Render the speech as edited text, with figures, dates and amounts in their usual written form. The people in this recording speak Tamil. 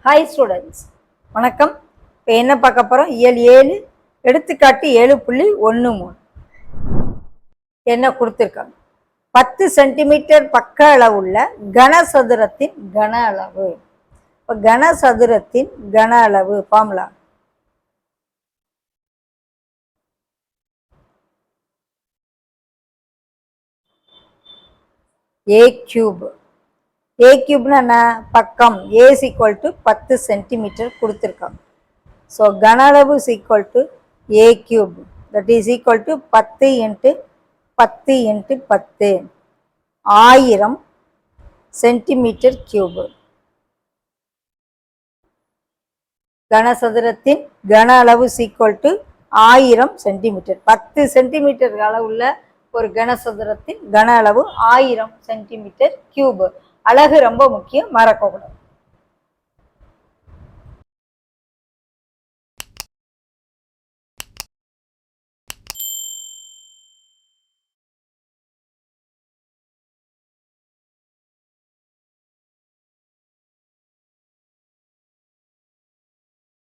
ஹாய் ஸ்டூடெண்ட்ஸ், வணக்கம். இப்போ என்ன பார்க்க போகிறோம்? இயல் 7 எடுத்துக்காட்டு 7.13 என்ன கொடுத்துருக்காங்க? 10 சென்டிமீட்டர் பக்க அளவுள்ள கனசதுரத்தின் கன அளவு. இப்போ கனசதுரத்தின் கன அளவு formula a cube. a cube என்ன? பக்கம். a is equal to 10 centimetre கொடுத்துருக்காங்க. ஸோ கன அளவு is equal to a cube, that is equal to 10 into 10 into 10 1000 centimetre cube. கனசதுரத்தின் கன அளவு is equal to 1000 centimetre. 10 centimetre அளவுள்ள ஒரு கனசதுரத்தின் கன அளவு 1000 சென்டிமீட்டர் கியூப். அழகு ரொம்ப முக்கியம், மறக்கக்கூடாது.